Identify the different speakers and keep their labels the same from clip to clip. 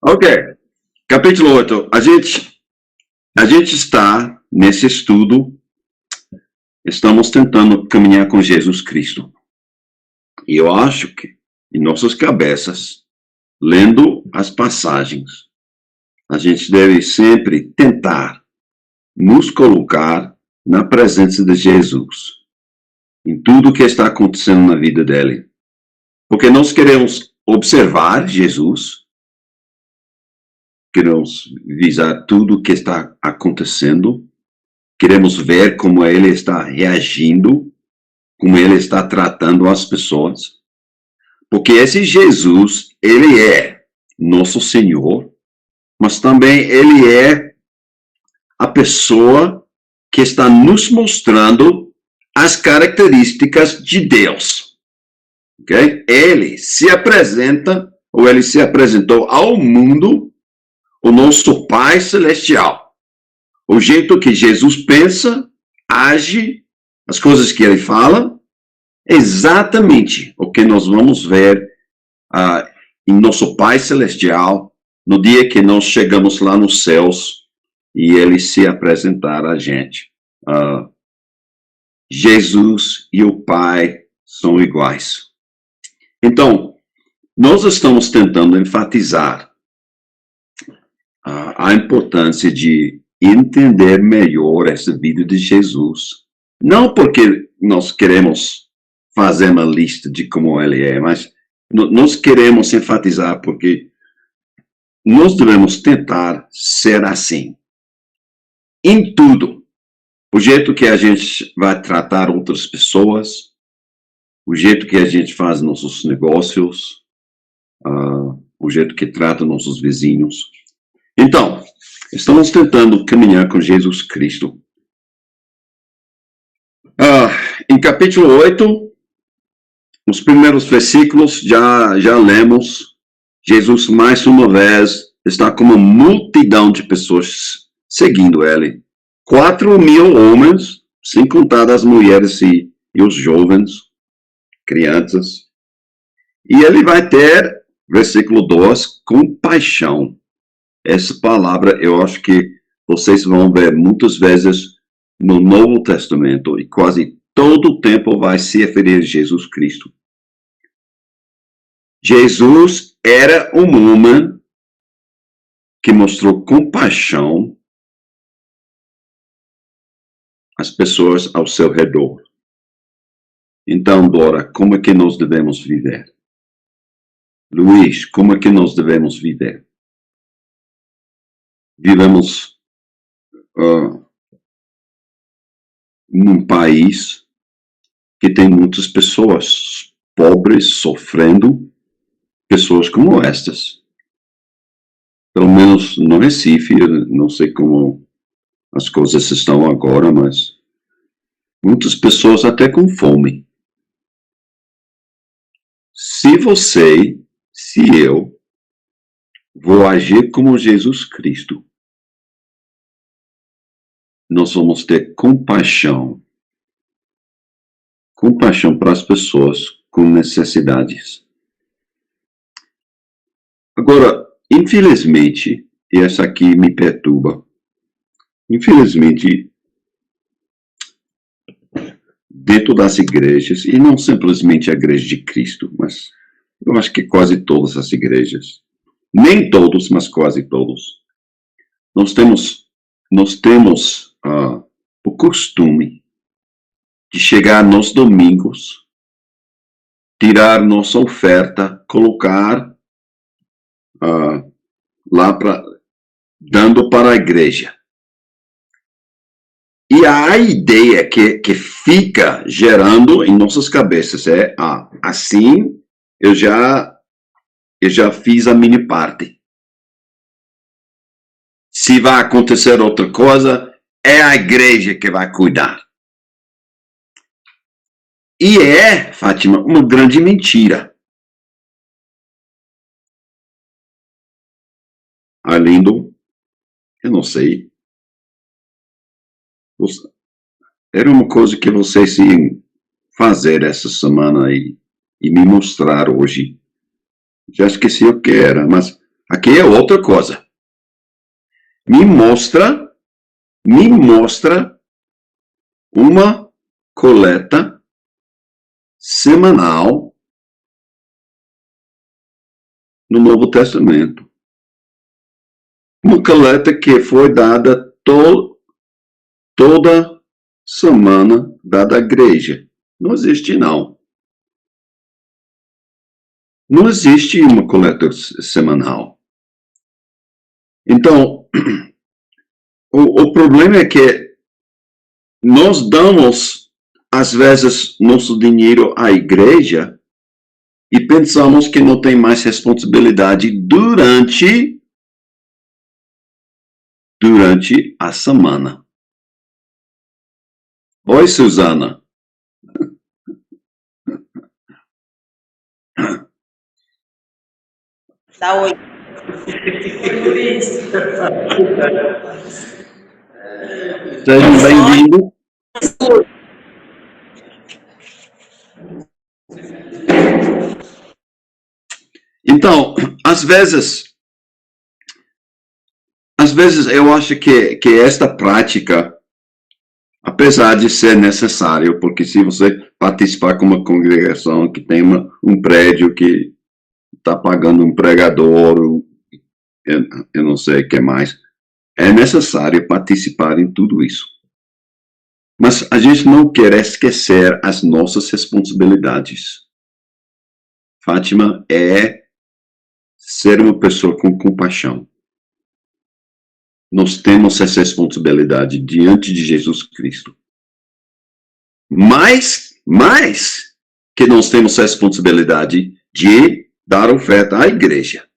Speaker 1: Ok, capítulo 8. A gente está nesse estudo, estamos tentando caminhar com Jesus Cristo. E eu acho que, em nossas cabeças, lendo as passagens, a gente deve sempre tentar nos colocar na presença de Jesus, em tudo que está acontecendo na vida dele. Porque nós queremos observar Jesus, queremos visar tudo o que está acontecendo, queremos ver como ele está reagindo, como ele está tratando as pessoas. Porque esse Jesus, ele é nosso Senhor, mas também ele é a pessoa que está nos mostrando as características de Deus. Okay? Ele se apresenta, ou ele se apresentou ao mundo, o nosso Pai Celestial. O jeito que Jesus pensa, age, as coisas que ele fala, exatamente o que nós vamos ver em nosso Pai Celestial, no dia que nós chegamos lá nos céus e ele se apresentar a gente. Jesus e o Pai são iguais. Então, nós estamos tentando enfatizar a importância de entender melhor essa vida de Jesus. Não porque nós queremos fazer uma lista de como ele é, mas nós queremos enfatizar porque nós devemos tentar ser assim. Em tudo. O jeito que a gente vai tratar outras pessoas, o jeito que a gente faz nossos negócios, o jeito que trata nossos vizinhos. Então, estamos tentando caminhar com Jesus Cristo. Em capítulo 8, os primeiros versículos já lemos. Jesus, mais uma vez, está com uma multidão de pessoas seguindo ele. 4.000 homens, sem contar as mulheres e os jovens, crianças. E ele vai ter, versículo 2, compaixão. Essa palavra eu acho que vocês vão ver muitas vezes no Novo Testamento e quase todo o tempo vai se referir a Jesus Cristo. Jesus era um homem que mostrou compaixão às pessoas ao seu redor. Então, Dora, como é que nós devemos viver? Luiz, como é que nós devemos viver? Vivemos num país que tem muitas pessoas pobres, sofrendo, pessoas como estas. Pelo menos no Recife, eu não sei como as coisas estão agora, mas muitas pessoas até com fome. Se eu vou agir como Jesus Cristo, nós vamos ter compaixão para as pessoas com necessidades. Agora, infelizmente, e essa aqui me perturba, infelizmente, dentro das igrejas, e não simplesmente a igreja de Cristo, mas eu acho que quase todas as igrejas, nem todos, mas quase todos, nós temos o costume de chegar nos domingos, tirar nossa oferta, colocar lá dando para a igreja. E a ideia que fica gerando em nossas cabeças é, assim eu já fiz a minha parte. Se vai acontecer outra coisa, é a igreja que vai cuidar. E é, Fátima, uma grande mentira. Arlindo, eu não sei. Era uma coisa que vocês iam fazer essa semana e me mostrar hoje. Já esqueci o que era, mas Aqui é outra coisa. Me mostra uma coleta semanal no Novo Testamento. Uma coleta que foi dada toda semana, dada à igreja. Não existe, não. Não existe uma coleta semanal. Então, o problema é que nós damos, às vezes, nosso dinheiro à igreja e pensamos que não tem mais responsabilidade durante a semana. Oi, Suzana.
Speaker 2: Dá oi.
Speaker 1: Sejam bem-vindos. Então, às vezes eu acho que esta prática, apesar de ser necessário, porque se você participar com uma congregação que tem um prédio que está pagando um pregador, eu não sei o que mais, é necessário participar em tudo isso. Mas a gente não quer esquecer as nossas responsabilidades. Fátima é ser uma pessoa com compaixão. Nós temos essa responsabilidade diante de Jesus Cristo. Mais que nós temos a responsabilidade de dar oferta à igreja.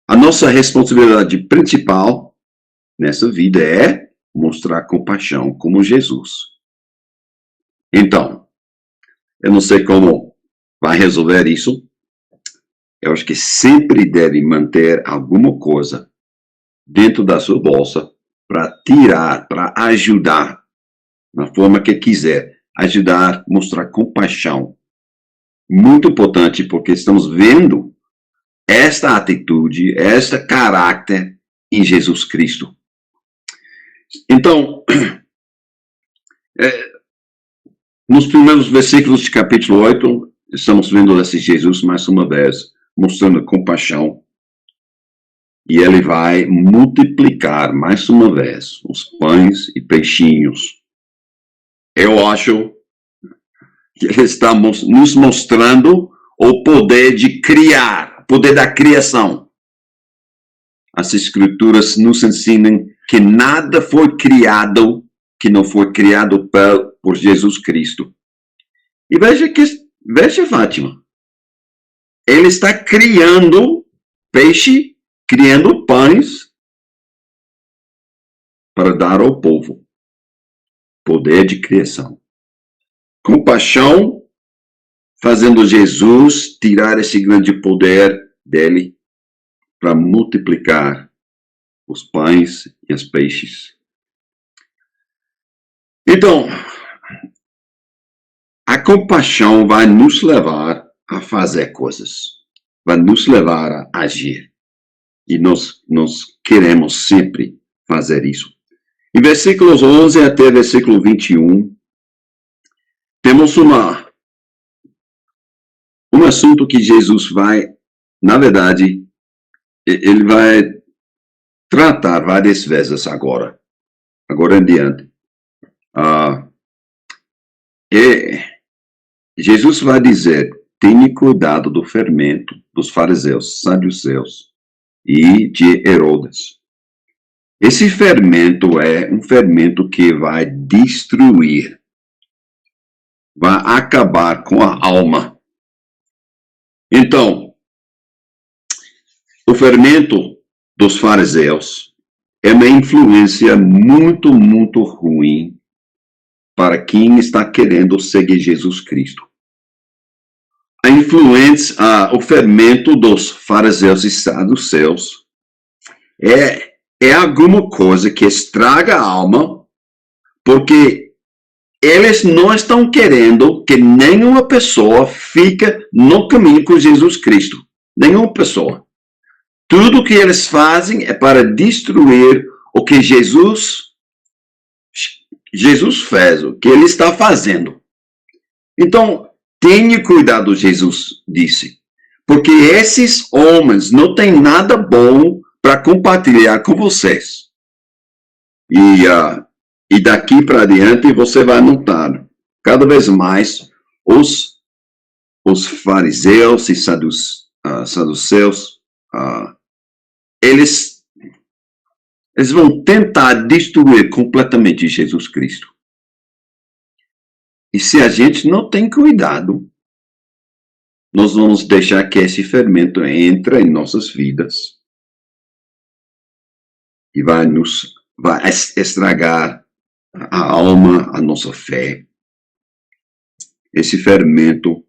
Speaker 1: A nossa responsabilidade principal nessa vida é mostrar compaixão como Jesus. Então, eu não sei como vai resolver isso. Eu acho que sempre deve manter alguma coisa dentro da sua bolsa para tirar, para ajudar, na forma que quiser, ajudar, mostrar compaixão. Muito importante, porque estamos vendo esta atitude, este caráter em Jesus Cristo. Então, nos primeiros versículos de capítulo 8, estamos vendo esse Jesus mais uma vez, mostrando compaixão. E ele vai multiplicar mais uma vez os pães e peixinhos. Eu acho que ele está nos mostrando o poder de criar, o poder da criação. As escrituras nos ensinam que nada foi criado que não foi criado por Jesus Cristo. E veja, Fátima, ele está criando peixe, criando pães para dar ao povo. Poder de criação. Compaixão, fazendo Jesus tirar esse grande poder dele para multiplicar os pães e os peixes. Então, a compaixão vai nos levar a fazer coisas, vai nos levar a agir. E nós queremos sempre fazer isso. Em versículos 11 até versículo 21, temos um assunto que Jesus vai, na verdade, ele vai tratar várias vezes agora em diante. Jesus vai dizer, tenha cuidado do fermento dos fariseus, saduceus e de Herodes. Esse fermento é um fermento que vai destruir, vai acabar com a alma. Então, o fermento dos fariseus é uma influência muito, muito ruim para quem está querendo seguir Jesus Cristo. A influência, o fermento dos fariseus e saduceus é alguma coisa que estraga a alma, porque eles não estão querendo que nenhuma pessoa fique no caminho com Jesus Cristo. Nenhuma pessoa. Tudo que eles fazem é para destruir o que Jesus fez, o que ele está fazendo. Então, tenha cuidado, Jesus disse, porque esses homens não têm nada bom para compartilhar com vocês. E daqui para adiante você vai notar cada vez mais os fariseus e saduceus, eles vão tentar destruir completamente Jesus Cristo. E se a gente não tem cuidado, nós vamos deixar que esse fermento entre em nossas vidas e vai estragar a alma, a nossa fé. Esse fermento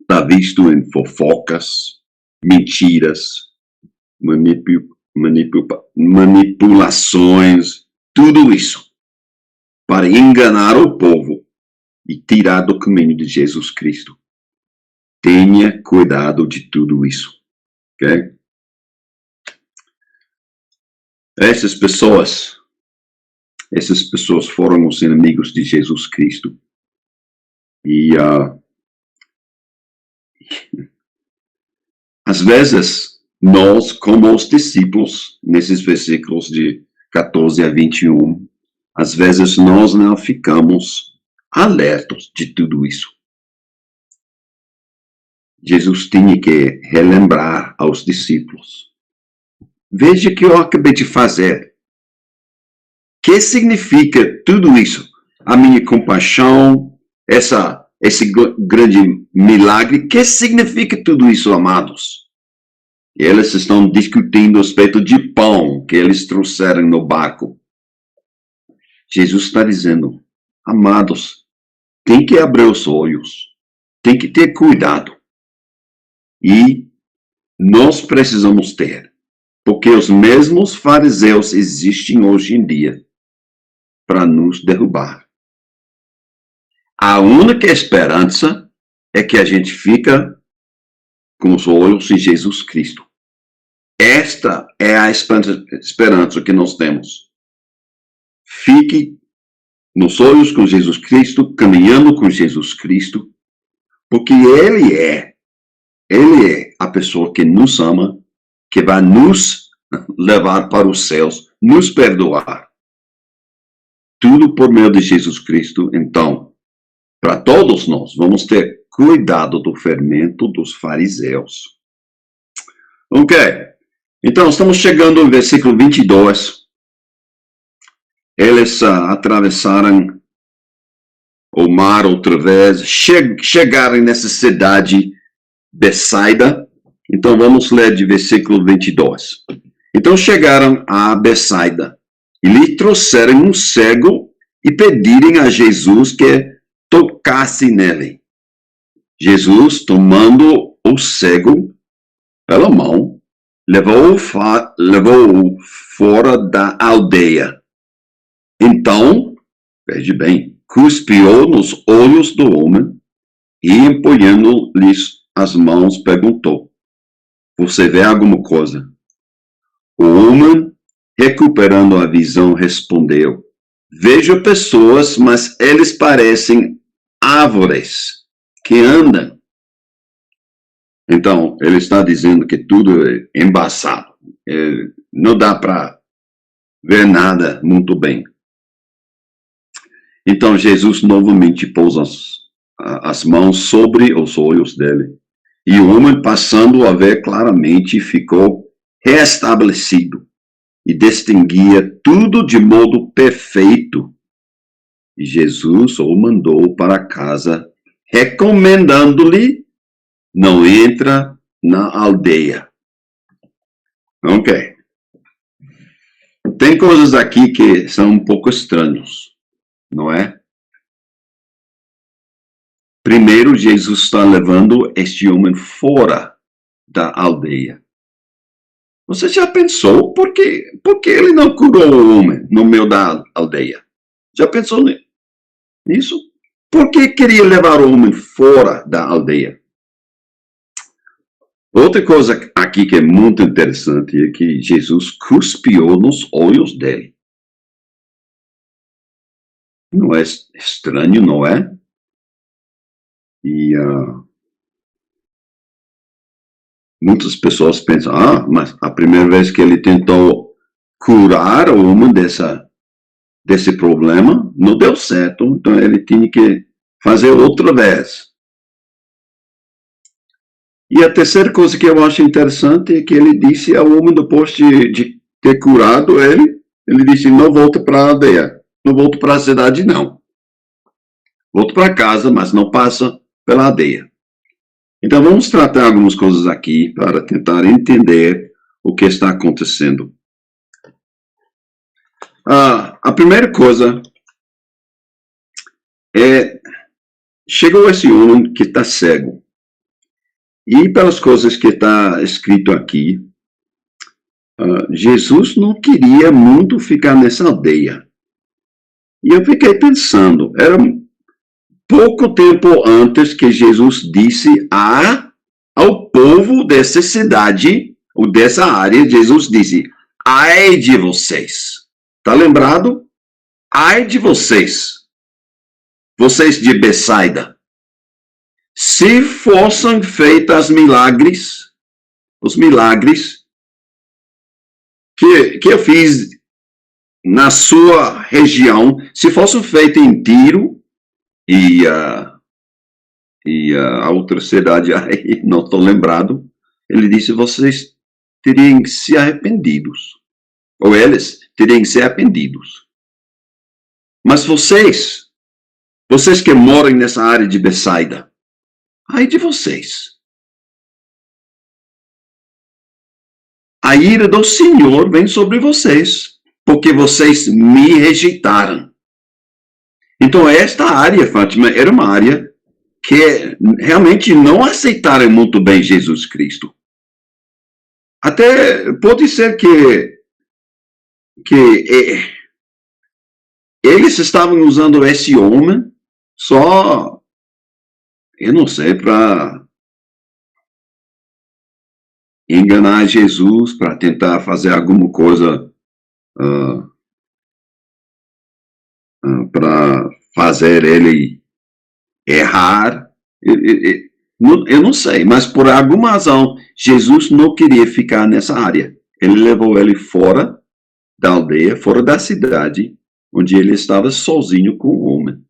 Speaker 1: está visto em fofocas, mentiras, manipulações, tudo isso para enganar o povo e tirar do caminho de Jesus Cristo. Tenha cuidado de tudo isso, ok? Essas pessoas foram os inimigos de Jesus Cristo. E às vezes, nós, como os discípulos, nesses versículos de 14 a 21, às vezes nós não ficamos alertos de tudo isso. Jesus tinha que relembrar aos discípulos. Veja o que eu acabei de fazer. O que significa tudo isso? A minha compaixão, esse grande milagre, o que significa tudo isso, amados? E eles estão discutindo a respeito de pão que eles trouxeram no barco. Jesus está dizendo, amados, tem que abrir os olhos, tem que ter cuidado. E nós precisamos ter, porque os mesmos fariseus existem hoje em dia para nos derrubar. A única esperança é que a gente fica com os olhos em Jesus Cristo. Esta é a esperança que nós temos. Fique nos olhos com Jesus Cristo, caminhando com Jesus Cristo, porque Ele é a pessoa que nos ama, que vai nos levar para os céus, nos perdoar. Tudo por meio de Jesus Cristo. Então, para todos nós, vamos ter cuidado do fermento dos fariseus. Ok. Então, estamos chegando ao versículo 22. Eles atravessaram o mar outra vez, chegaram nessa cidade Betsaida. Então, vamos ler de versículo 22. Então, chegaram a Betsaida e lhe trouxeram um cego e pediram a Jesus que tocasse nele. Jesus, tomando o cego pela mão, levou-o fora da aldeia. Então, veja bem, cuspiu nos olhos do homem e, empunhando-lhes as mãos, perguntou, você vê alguma coisa? O homem, recuperando a visão, respondeu, vejo pessoas, mas eles parecem árvores que andam. Então, ele está dizendo que tudo é embaçado. Não dá para ver nada muito bem. Então, Jesus novamente pôs as mãos sobre os olhos dele. E o homem, passando a ver claramente, ficou restabelecido e distinguia tudo de modo perfeito. E Jesus o mandou para casa, recomendando-lhe, não entra na aldeia. Ok. Tem coisas aqui que são um pouco estranhas, não é? Primeiro, Jesus está levando este homem fora da aldeia. Você já pensou por que ele não curou o homem no meio da aldeia? Já pensou nisso? Por que queria levar o homem fora da aldeia? Outra coisa aqui que é muito interessante é que Jesus cuspiu nos olhos dele. Não é estranho, não é? E muitas pessoas pensam, mas a primeira vez que ele tentou curar o homem desse problema, não deu certo, então ele tinha que fazer outra vez. E a terceira coisa que eu acho interessante é que ele disse ao homem, depois de ter curado ele disse, não volta para a aldeia, não volta para a cidade não. Volta para casa, mas não passa pela aldeia. Então vamos tratar algumas coisas aqui para tentar entender o que está acontecendo. A primeira coisa é, chegou esse homem que está cego. E pelas coisas que está escrito aqui, Jesus não queria muito ficar nessa aldeia. E eu fiquei pensando, era pouco tempo antes que Jesus disse ao povo dessa cidade, ou dessa área, Jesus disse, ai de vocês. Está lembrado? Ai de vocês. Vocês de Betsaida. Se fossem feitos os milagres que eu fiz na sua região, se fossem feitos em Tiro e a outra cidade aí, não estou lembrado, ele disse, vocês teriam que ser arrependidos. Ou eles teriam que ser arrependidos. Mas vocês que moram nessa área de Betsaida, ai de vocês. A ira do Senhor vem sobre vocês, porque vocês me rejeitaram. Então, esta área, Fátima, era uma área que realmente não aceitaram muito bem Jesus Cristo. Até pode ser que eles estavam usando esse homem só, eu não sei, para enganar Jesus, para tentar fazer alguma coisa para fazer ele errar. Eu não sei, mas por alguma razão, Jesus não queria ficar nessa área. Ele levou ele fora da aldeia, fora da cidade, onde ele estava sozinho com o homem.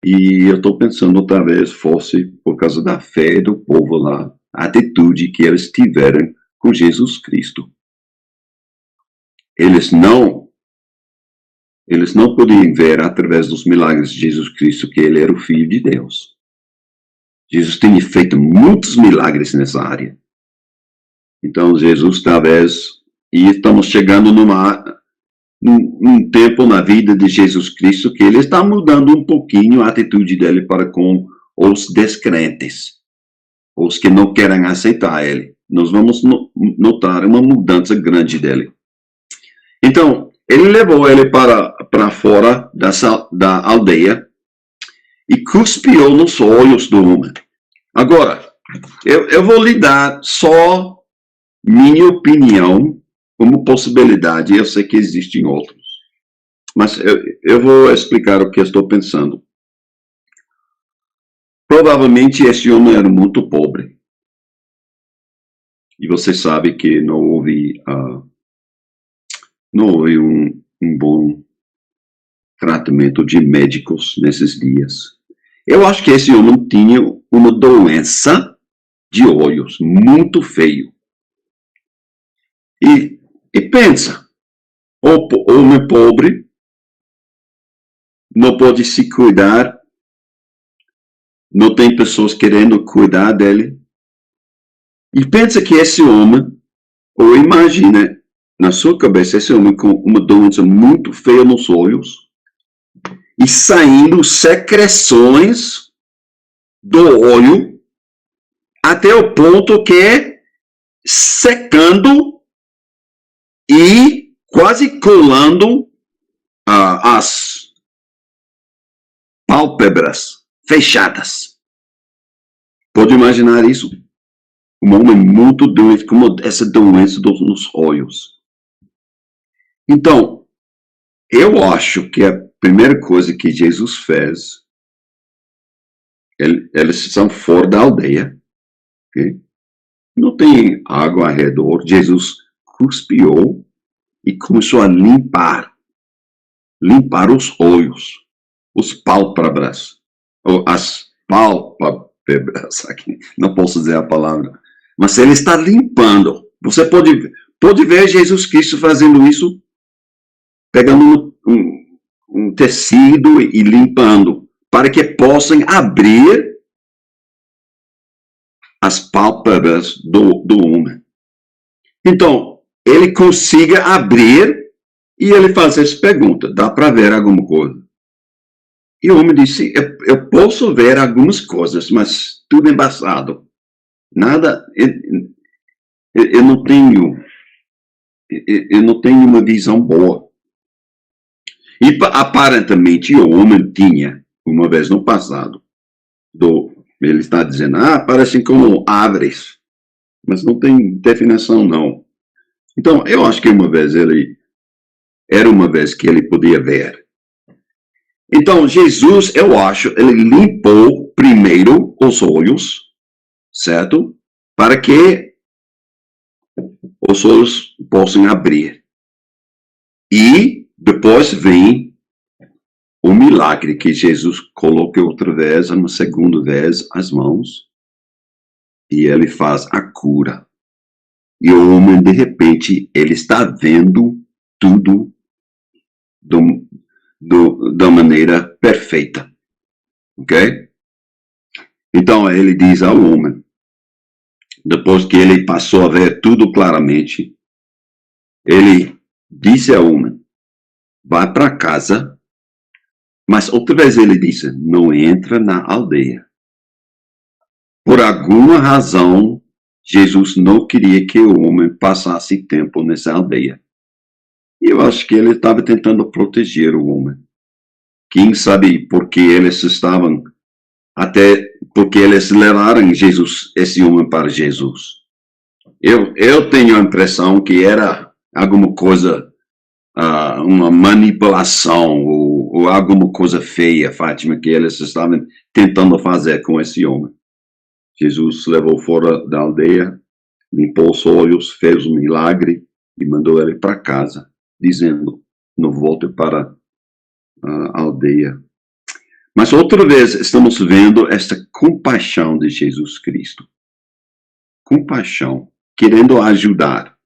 Speaker 1: E eu estou pensando, talvez fosse por causa da fé do povo lá, a atitude que eles tiveram com Jesus Cristo. Eles não podiam ver, através dos milagres de Jesus Cristo, que ele era o Filho de Deus. Jesus tinha feito muitos milagres nessa área. Então, Jesus, talvez, e estamos chegando num tempo na vida de Jesus Cristo que ele está mudando um pouquinho a atitude dele para com os descrentes, os que não querem aceitar ele. Nós vamos notar uma mudança grande dele. Então, ele levou ele para fora da aldeia e cuspiu nos olhos do homem. Agora, eu vou lhe dar só minha opinião como possibilidade. Eu sei que existem outros, mas eu vou explicar o que eu estou pensando. Provavelmente esse homem era muito pobre. E você sabe que não houve um bom tratamento de médicos nesses dias. Eu acho que esse homem tinha uma doença de olhos muito feio. E pensa, o homem pobre não pode se cuidar, não tem pessoas querendo cuidar dele. E pensa que esse homem, ou imagina na sua cabeça esse homem com uma doença muito feia nos olhos e saindo secreções do olho até o ponto que é secando e quase colando as pálpebras fechadas. Pode imaginar isso? Um homem muito doente, como essa doença nos olhos. Então, eu acho que a primeira coisa que Jesus fez, eles estão fora da aldeia, okay? Não tem água ao redor. Jesus cuspiu e começou a limpar os olhos, os pálpebras, ou as pálpebras, aqui, não posso dizer a palavra, mas ele está limpando. Você pode ver Jesus Cristo fazendo isso, pegando um tecido e limpando, para que possam abrir as pálpebras do homem. Então, ele consiga abrir e ele faz essa pergunta, dá para ver alguma coisa? E o homem disse, eu posso ver algumas coisas, mas tudo embaçado. Nada, eu não tenho uma visão boa. E aparentemente o homem tinha, uma vez no passado, ele está dizendo, parecem como árvores, mas não tem definição não. Então, eu acho que era uma vez que ele podia ver. Então, Jesus, eu acho, ele limpou primeiro os olhos, certo? Para que os olhos possam abrir. E depois vem o milagre que Jesus coloca outra vez, uma segunda vez, as mãos, e ele faz a cura. E o homem, de repente, ele está vendo tudo da maneira perfeita. Ok? Então, ele diz ao homem, depois que ele passou a ver tudo claramente, ele disse ao homem, vai para casa, mas outra vez ele disse, não entra na aldeia. Por alguma razão, Jesus não queria que o homem passasse tempo nessa aldeia. E eu acho que ele estava tentando proteger o homem. Quem sabe porque eles estavam, até porque eles levaram esse homem para Jesus. Eu tenho a impressão que era alguma coisa, uma manipulação ou alguma coisa feia, Fátima, que eles estavam tentando fazer com esse homem. Jesus levou fora da aldeia, limpou os olhos, fez um milagre e mandou ele para casa, dizendo, não volte para a aldeia. Mas outra vez estamos vendo esta compaixão de Jesus Cristo. Compaixão, querendo ajudar.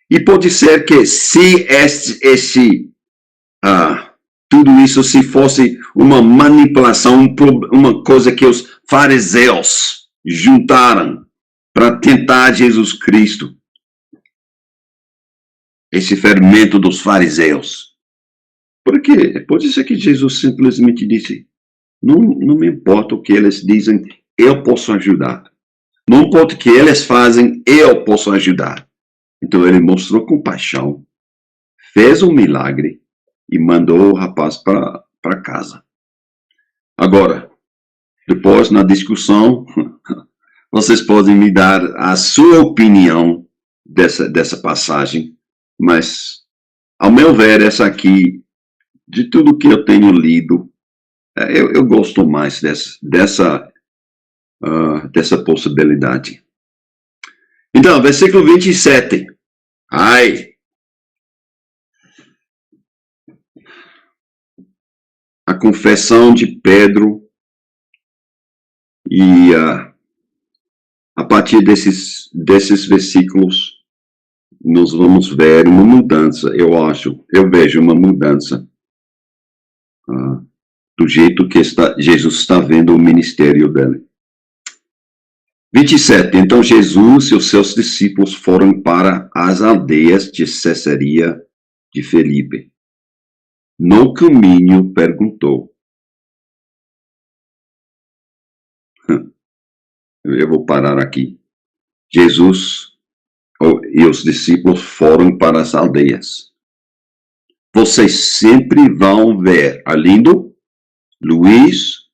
Speaker 1: E pode ser que se tudo isso se fosse uma manipulação, uma coisa que os fariseus juntaram para tentar Jesus Cristo. Esse fermento dos fariseus. Por quê? Pode ser que Jesus simplesmente disse, não me importa o que eles dizem, eu posso ajudar. Não importa o que eles fazem, eu posso ajudar. Então ele mostrou compaixão, fez um milagre e mandou o rapaz para casa. Agora, depois na discussão, vocês podem me dar a sua opinião dessa passagem, mas, ao meu ver, essa aqui, de tudo que eu tenho lido, eu gosto mais dessa possibilidade. Então, versículo 27. A confissão de Pedro e a partir desses versículos nós vamos ver uma mudança, eu vejo uma mudança do jeito que Jesus está vendo o ministério dele. 27. Então Jesus e os seus discípulos foram para as aldeias de Cesaria de Filipe. No caminho perguntou. Eu vou parar aqui. Jesus e os discípulos foram para as aldeias. Vocês sempre vão ver, Arlindo, Luiz,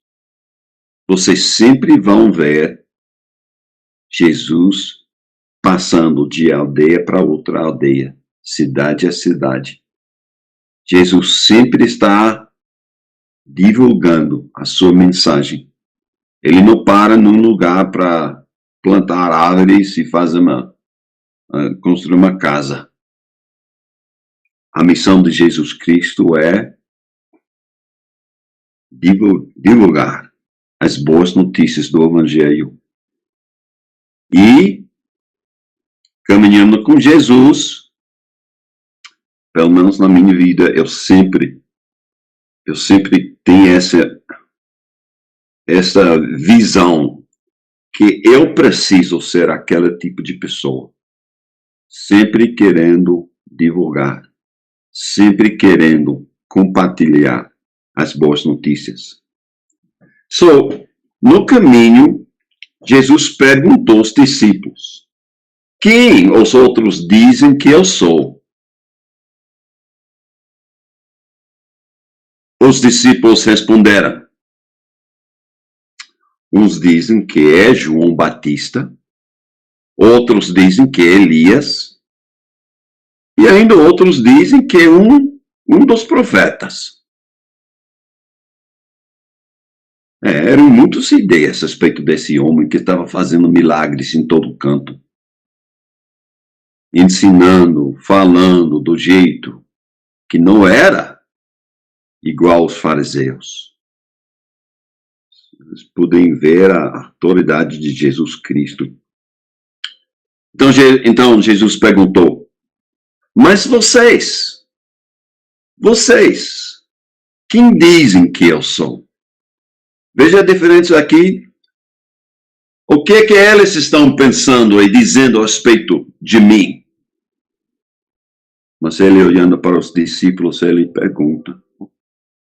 Speaker 1: vocês sempre vão ver Jesus passando de aldeia para outra aldeia, cidade a cidade. Jesus sempre está divulgando a sua mensagem. Ele não para num lugar para plantar árvores e fazer construir uma casa. A missão de Jesus Cristo é divulgar as boas notícias do Evangelho. E, caminhando com Jesus, pelo menos na minha vida, eu sempre tenho essa visão que eu preciso ser aquele tipo de pessoa, sempre querendo divulgar, sempre querendo compartilhar as boas notícias. No caminho, Jesus perguntou aos discípulos: quem os outros dizem que eu sou? Os discípulos responderam: uns dizem que é João Batista, outros dizem que é Elias, e ainda outros dizem que é um dos profetas. Eram muitas ideias a respeito desse homem que estava fazendo milagres em todo canto, ensinando, falando do jeito que não era igual aos fariseus. Eles podem ver a autoridade de Jesus Cristo. Então Jesus perguntou: mas vocês, quem dizem que eu sou? Veja a diferença aqui. O que eles estão pensando e dizendo a respeito de mim? Mas ele, olhando para os discípulos, ele pergunta: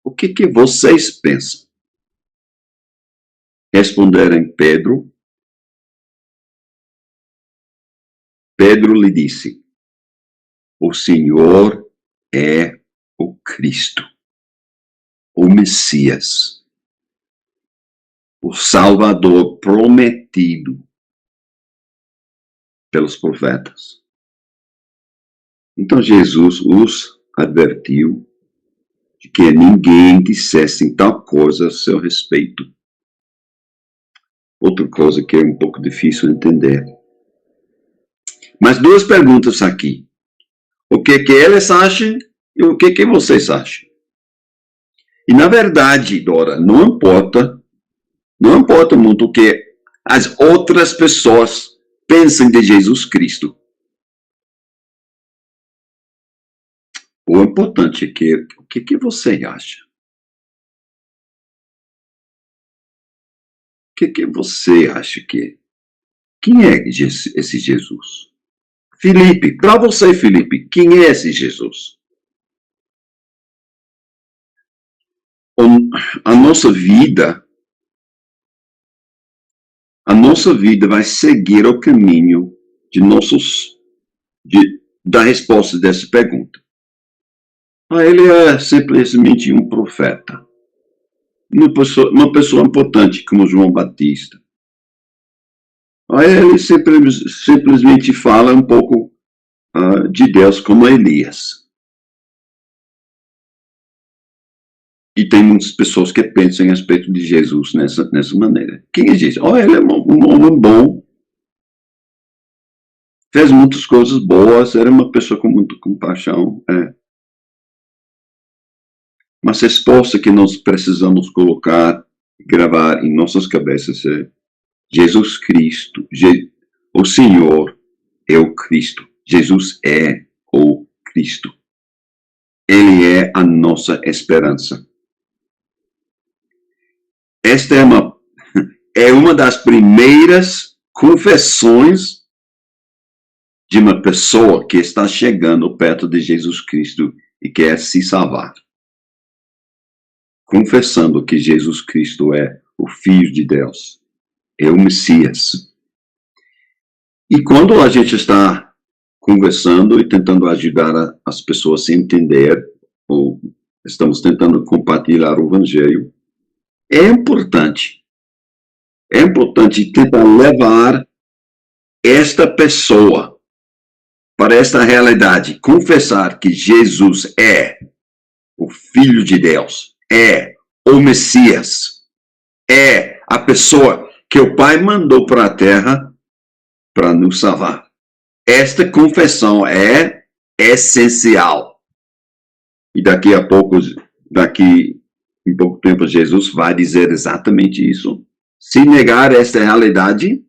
Speaker 1: o que vocês pensam? Responderam Pedro. Pedro lhe disse: o Senhor é o Cristo, o Messias, o Salvador prometido pelos profetas. Então Jesus os advertiu de que ninguém dissesse tal coisa a seu respeito. Outra coisa que é um pouco difícil de entender. Mas duas perguntas aqui. O que eles acham e o que vocês acham? E na verdade, Dora, não importa muito o que as outras pessoas pensem de Jesus Cristo. O importante é que o que você acha? O que você acha que é? Quem é esse Jesus? Felipe, para você, Felipe, quem é esse Jesus? A nossa vida vai seguir o caminho da resposta dessa pergunta. Ele é simplesmente um profeta, uma pessoa importante como João Batista. Ele simplesmente fala um pouco de Deus como Elias. E tem muitas pessoas que pensam a respeito de Jesus nessa maneira. Quem é Jesus? Ele é um homem bom, fez muitas coisas boas, era uma pessoa com muita compaixão. Mas a resposta que nós precisamos colocar, gravar em nossas cabeças é: Jesus Cristo, o Senhor é o Cristo. Jesus é o Cristo. Ele é a nossa esperança. Esta é uma das primeiras confissões de uma pessoa que está chegando perto de Jesus Cristo e quer se salvar. Confessando que Jesus Cristo é o Filho de Deus, é o Messias. E quando a gente está conversando e tentando ajudar as pessoas a entender, ou estamos tentando compartilhar o Evangelho, é importante tentar levar esta pessoa, para esta realidade, confessar que Jesus é o Filho de Deus, é o Messias, é a pessoa que o Pai mandou para a terra para nos salvar. Esta confissão é essencial. E daqui em pouco tempo, Jesus vai dizer exatamente isso. Se negar esta realidade,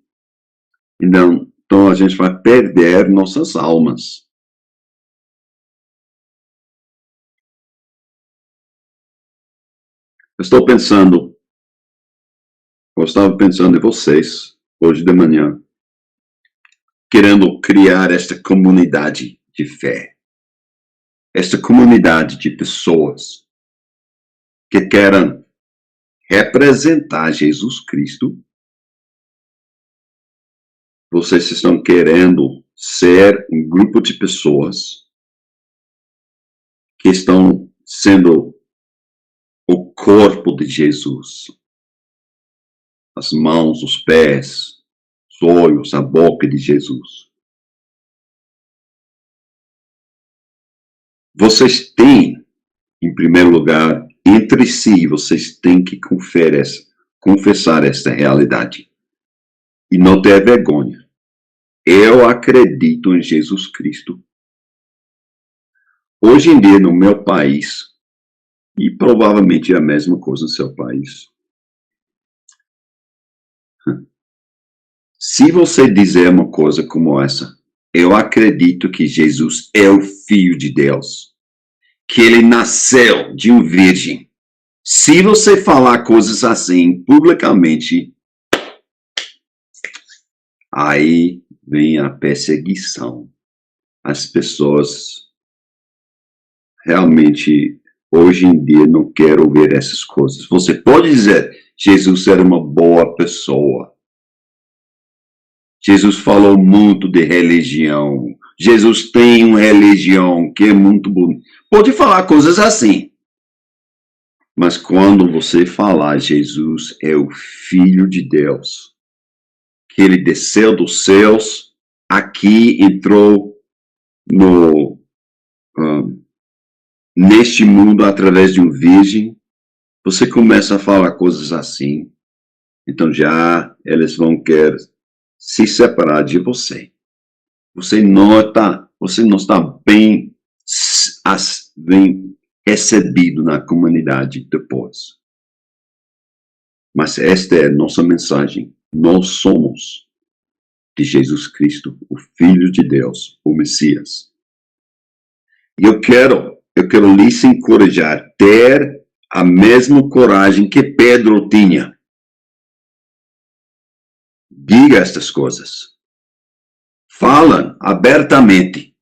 Speaker 1: então a gente vai perder nossas almas. Eu estava pensando em vocês, hoje de manhã, querendo criar esta comunidade de fé. Esta comunidade de pessoas que querem representar Jesus Cristo. Vocês estão querendo ser um grupo de pessoas que estão sendo o corpo de Jesus. As mãos, os pés, os olhos, a boca de Jesus. Vocês têm, em primeiro lugar, entre si, vocês têm que confessar esta realidade. E não ter vergonha. Eu acredito em Jesus Cristo. Hoje em dia, no meu país, e provavelmente é a mesma coisa no seu país, se você dizer uma coisa como essa, eu acredito que Jesus é o Filho de Deus, que ele nasceu de uma virgem. Se você falar coisas assim publicamente, aí vem a perseguição. As pessoas realmente, hoje em dia, não querem ouvir essas coisas. Você pode dizer, Jesus era uma boa pessoa. Jesus falou muito de religião. Jesus tem uma religião que é muito bonita. Pode falar coisas assim. Mas quando você falar Jesus é o Filho de Deus, que ele desceu dos céus, aqui entrou neste mundo através de um virgem, você começa a falar coisas assim, então já eles vão querer se separar de você. Você não está bem recebido na comunidade depois. Mas esta é a nossa mensagem. Nós somos de Jesus Cristo, o Filho de Deus, o Messias. E eu quero lhes encorajar, ter a mesma coragem que Pedro tinha. Diga estas coisas. Fala abertamente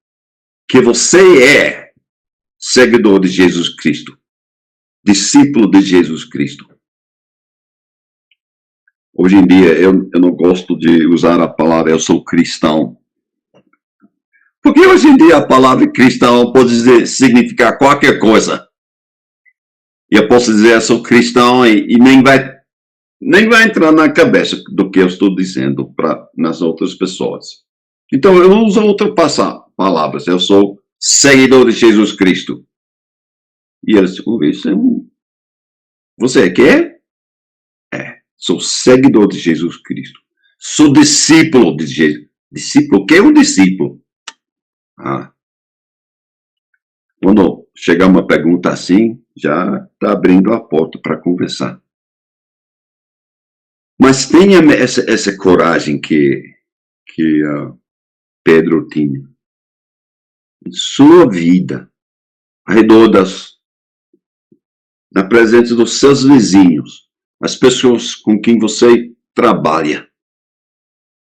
Speaker 1: que você é seguidor de Jesus Cristo, discípulo de Jesus Cristo. Hoje em dia, eu não gosto de usar a palavra eu sou cristão. Porque hoje em dia a palavra cristão pode significar qualquer coisa. E eu posso dizer eu sou cristão e nem vai entrar na cabeça do que eu estou dizendo nas outras pessoas. Então eu não uso outras palavras. Eu sou seguidor de Jesus Cristo. E eles dizem, você é quê? Sou seguidor de Jesus Cristo. Sou discípulo de Jesus. Discípulo? O que é um discípulo? Quando chegar uma pergunta assim, já está abrindo a porta para conversar. Mas tenha essa coragem que Pedro tinha. Em sua vida, ao redor na presença dos seus vizinhos, as pessoas com quem você trabalha,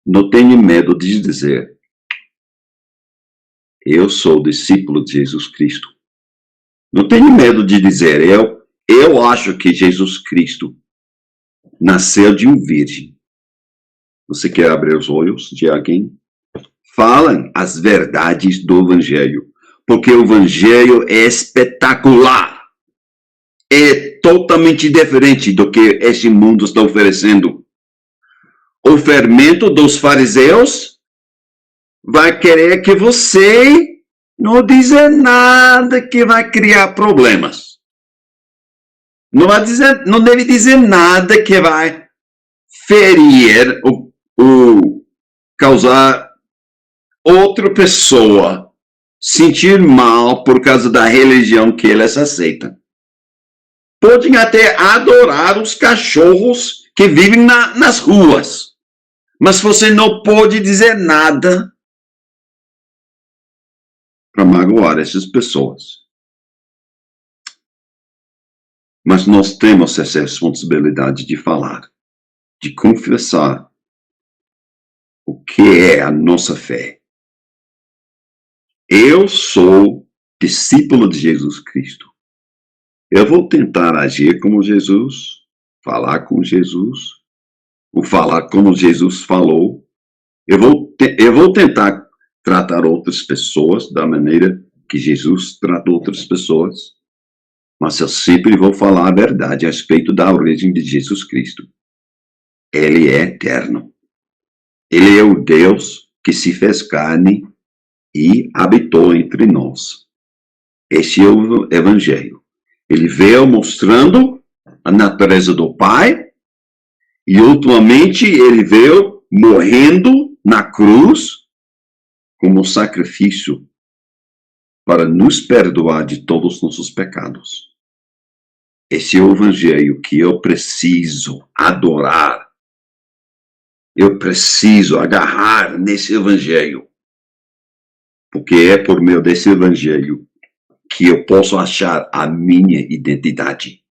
Speaker 1: não tenha medo de dizer, eu sou discípulo de Jesus Cristo. Não tenha medo de dizer, eu acho que Jesus Cristo nasceu de um virgem. Você quer abrir os olhos de alguém? Falem as verdades do Evangelho, porque o Evangelho é espetacular. É totalmente diferente do que este mundo está oferecendo. O fermento dos fariseus vai querer que você não dizer nada que vai criar problemas. Não deve dizer nada que vai ferir ou causar outra pessoa sentir mal por causa da religião que eles aceitam. Podem até adorar os cachorros que vivem nas ruas, mas você não pode dizer nada para magoar essas pessoas. Mas nós temos essa responsabilidade de falar, de confessar o que é a nossa fé. Eu sou discípulo de Jesus Cristo. Eu vou tentar agir como Jesus, falar como Jesus, ou falar como Jesus falou. Eu vou tentar tratar outras pessoas da maneira que Jesus trata outras pessoas, mas eu sempre vou falar a verdade a respeito da origem de Jesus Cristo. Ele é eterno. Ele é o Deus que se fez carne e habitou entre nós. Esse é o Evangelho. Ele veio mostrando a natureza do Pai e, ultimamente, ele veio morrendo na cruz como sacrifício para nos perdoar de todos os nossos pecados. Esse é o Evangelho que eu preciso adorar. Eu preciso agarrar nesse Evangelho. Porque é por meio desse Evangelho que eu posso achar a minha identidade.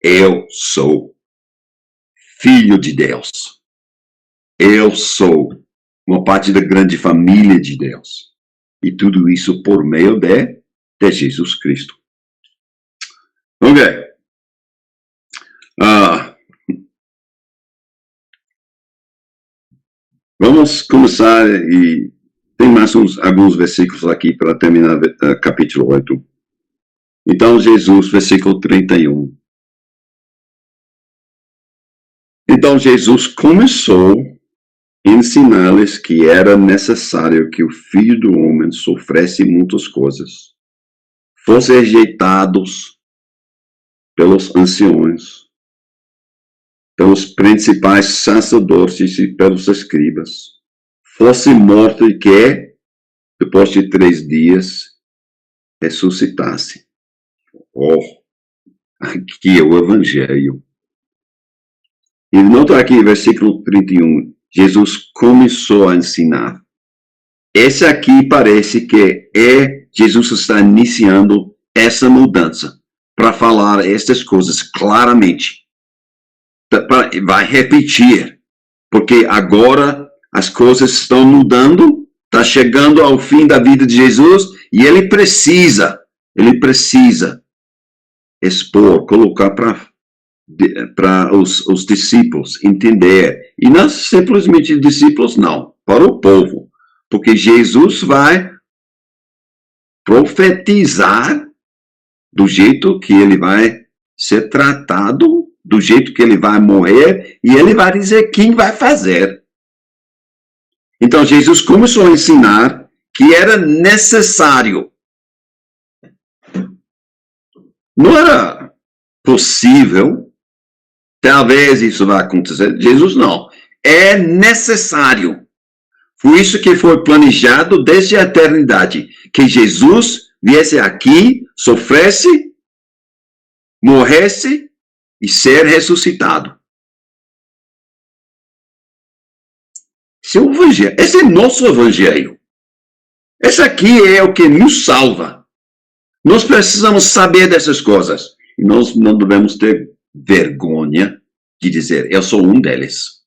Speaker 1: Eu sou filho de Deus. Eu sou uma parte da grande família de Deus. E tudo isso por meio de Jesus Cristo. Ok. Vamos começar e tem mais alguns versículos aqui para terminar capítulo 8. Então, Jesus, versículo 31. Então, Jesus começou a ensinar-lhes que era necessário que o Filho do Homem sofresse muitas coisas, fosse rejeitado pelos anciões, pelos principais sacerdotes e pelos escribas, fosse morto e que, depois de 3 dias, ressuscitasse. Aqui é o Evangelho. E nota aqui, versículo 31, Jesus começou a ensinar. Esse aqui parece que Jesus está iniciando essa mudança para falar estas coisas claramente. Vai repetir, porque agora as coisas estão mudando, está chegando ao fim da vida de Jesus e ele precisa expor, colocar para os discípulos entender, e não simplesmente discípulos, não, para o povo, porque Jesus vai profetizar do jeito que ele vai ser tratado, do jeito que ele vai morrer, e ele vai dizer quem vai fazer. Então Jesus começou a ensinar que era necessário. Não era possível, talvez isso vai acontecer. Jesus não. É necessário. Foi isso que foi planejado desde a eternidade. Que Jesus viesse aqui, sofresse, morresse e ser ressuscitado. Esse é o Evangelho. Esse é nosso Evangelho. Esse aqui é o que nos salva. Nós precisamos saber dessas coisas. E nós não devemos ter vergonha de dizer, eu sou um deles.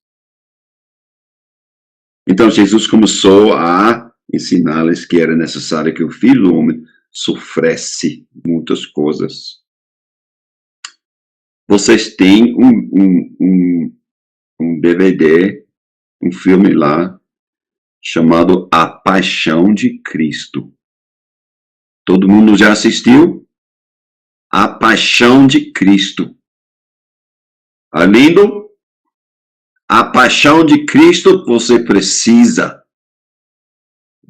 Speaker 1: Então, Jesus começou a ensinar-lhes que era necessário que o Filho do Homem sofresse muitas coisas. Vocês têm um DVD, um filme lá, chamado A Paixão de Cristo. Todo mundo já assistiu? A Paixão de Cristo. Tá lindo? A Paixão de Cristo, você precisa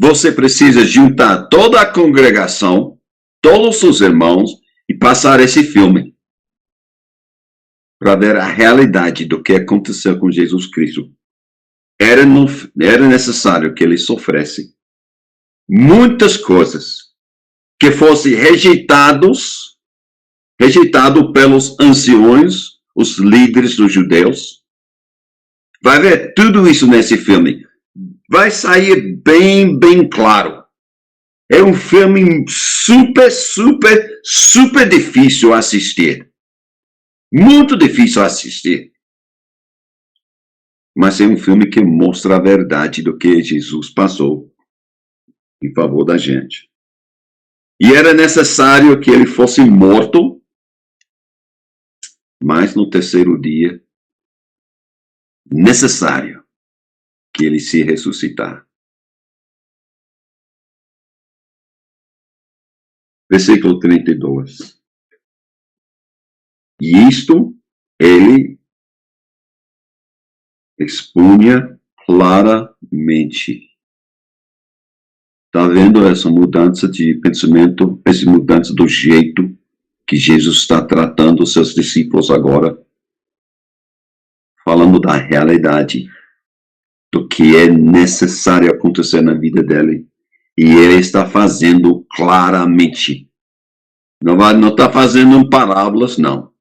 Speaker 1: você precisa juntar toda a congregação, todos os irmãos, e passar esse filme para ver a realidade do que aconteceu com Jesus Cristo. Era necessário que ele sofresse muitas coisas, que fossem rejeitado pelos anciões, os líderes dos judeus. Vai ver tudo isso nesse filme. Vai sair bem, bem claro. É um filme super, super, super difícil assistir. Muito difícil assistir. Mas é um filme que mostra a verdade do que Jesus passou em favor da gente. E era necessário que ele fosse morto, mas no terceiro dia, necessário que ele se ressuscitar. Versículo 32. E isto ele expunha claramente. Está vendo essa mudança de pensamento, essa mudança do jeito que Jesus está tratando os seus discípulos agora? Falando da realidade, do que é necessário acontecer na vida dele. E ele está fazendo claramente. Não está fazendo em parábolas, não.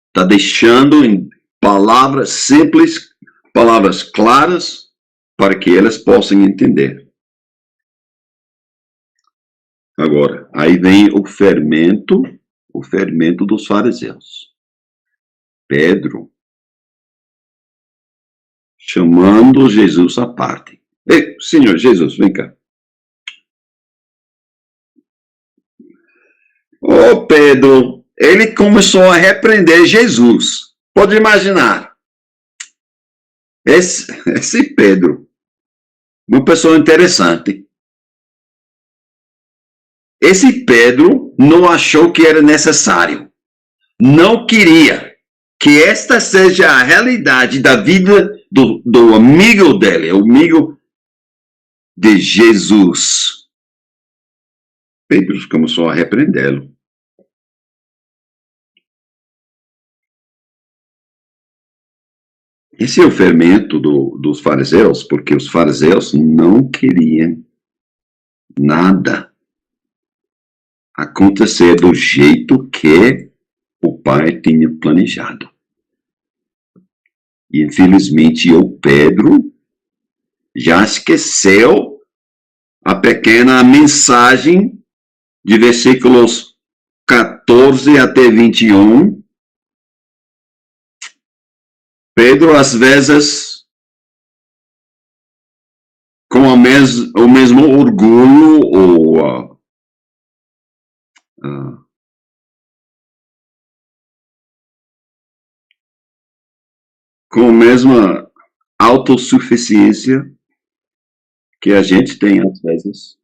Speaker 1: Está deixando em palavras simples, palavras claras, para que eles possam entender. Agora, aí vem o fermento dos fariseus. Pedro, chamando Jesus à parte. Ei, Senhor Jesus, vem cá. Ô Pedro, ele começou a repreender Jesus. Pode imaginar. Esse Pedro, uma pessoa interessante. Esse Pedro não achou que era necessário. Não queria que esta seja a realidade da vida do amigo dele, o amigo de Jesus. Pedro começou a repreendê-lo. Esse é o fermento dos fariseus, porque os fariseus não queriam nada acontecer do jeito que o pai tinha planejado. E infelizmente o Pedro já esqueceu a pequena mensagem de versículos 14 até 21. Pedro, às vezes, com o mesmo orgulho, com a mesma autossuficiência que a gente tem, às vezes,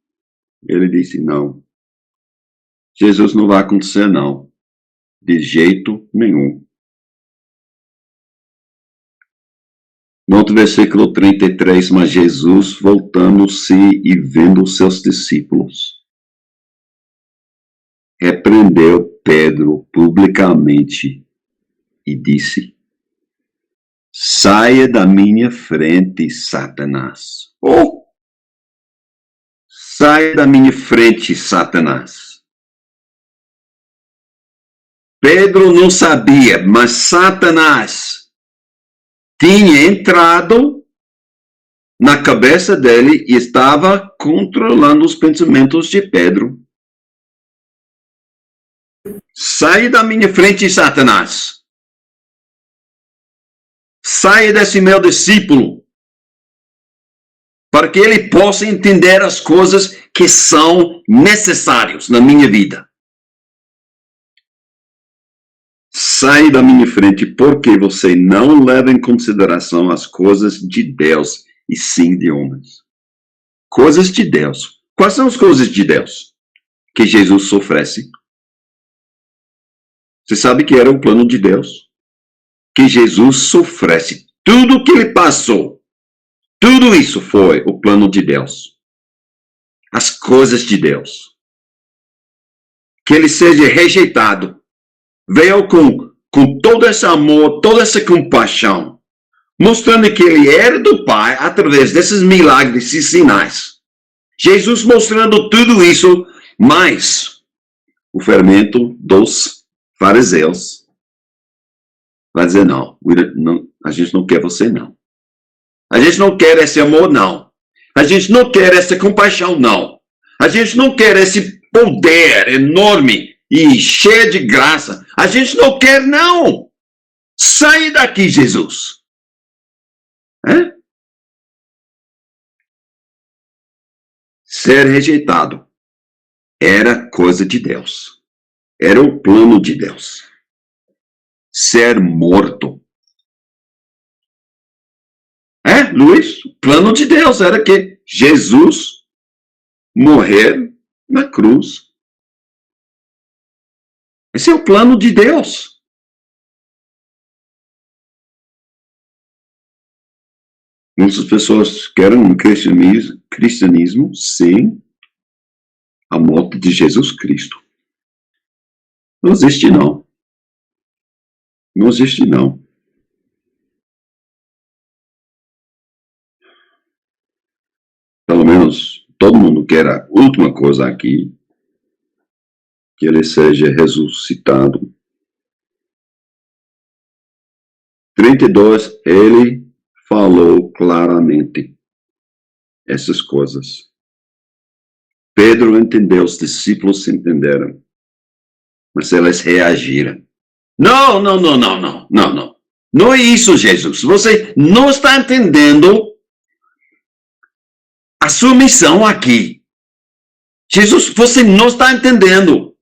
Speaker 1: ele disse, não, Jesus não vai acontecer, não, de jeito nenhum. No outro versículo 33, mas Jesus, voltando-se e vendo os seus discípulos, repreendeu Pedro publicamente e disse, saia da minha frente, Satanás. Oh! Saia da minha frente, Satanás. Pedro não sabia, mas Satanás tinha entrado na cabeça dele e estava controlando os pensamentos de Pedro. Saia da minha frente, Satanás. Saia desse meu discípulo, para que ele possa entender as coisas que são necessárias na minha vida. Sai da minha frente, porque você não leva em consideração as coisas de Deus, e sim de homens. Coisas de Deus. Quais são as coisas de Deus que Jesus sofresse? Você sabe que era o plano de Deus? Que Jesus sofresse. Tudo que ele passou, tudo isso foi o plano de Deus. as coisas de Deus. Que ele seja rejeitado. Veio com todo esse amor, toda essa compaixão, mostrando que ele era do Pai através desses milagres e sinais. Jesus mostrando tudo isso, mas o fermento dos fariseus vai dizer, não, a gente não quer você, não. A gente não quer esse amor, não. A gente não quer essa compaixão, não. A gente não quer esse poder enorme e cheio de graça. A gente não quer, não. Sai daqui, Jesus. É? Ser rejeitado era coisa de Deus. Era o plano de Deus. Ser morto. Luiz? O plano de Deus era que Jesus morrer na cruz. Esse é o plano de Deus. Muitas pessoas querem um cristianismo sem a morte de Jesus Cristo. Não existe, não. Não existe, não. Pelo menos todo mundo quer a última coisa aqui, que ele seja ressuscitado. 32, ele falou claramente essas coisas. Pedro entendeu, os discípulos entenderam, mas eles reagiram. Não. Não é isso, Jesus. Você não está entendendo a sua missão aqui. Jesus, você não está entendendo.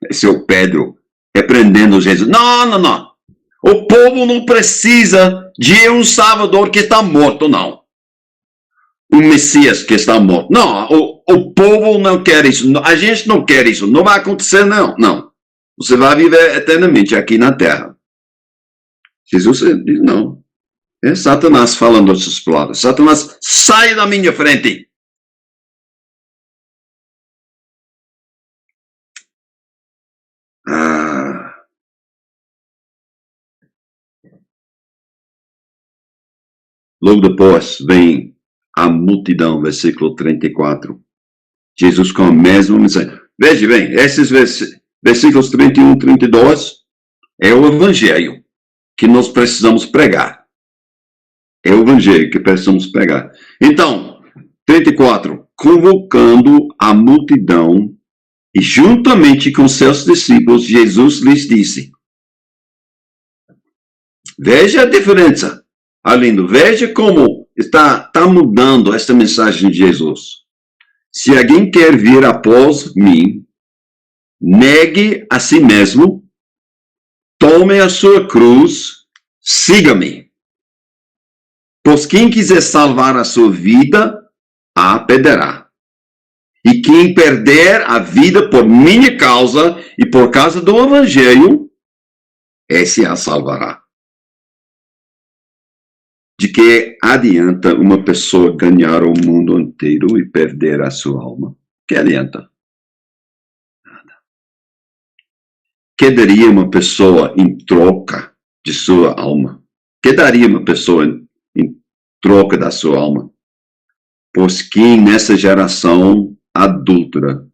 Speaker 1: Esse é o Pedro repreendendo Jesus. Não. O povo não precisa de um Salvador que está morto, não. Um Messias que está morto. Não, o povo não quer isso. A gente não quer isso. Não vai acontecer, não. Você vai viver eternamente aqui na terra. Jesus diz, não. É Satanás falando essas palavras. Satanás, sai da minha frente. Logo depois vem a multidão, versículo 34. Jesus com a mesma mensagem. Veja bem, esses versículos 31 e 32 é o evangelho que nós precisamos pregar. É o evangelho que precisamos pregar. Então, 34. Convocando a multidão e juntamente com seus discípulos, Jesus lhes disse. Veja a diferença. Arlindo, veja como está mudando esta mensagem de Jesus. Se alguém quer vir após mim, negue a si mesmo, tome a sua cruz, siga-me. Pois quem quiser salvar a sua vida, a perderá. E quem perder a vida por minha causa e por causa do evangelho, esse a salvará. De que adianta uma pessoa ganhar o mundo inteiro e perder a sua alma? Que adianta? Nada. Que daria uma pessoa em troca de sua alma? Que daria uma pessoa em troca da sua alma? Pois quem nessa geração adúltera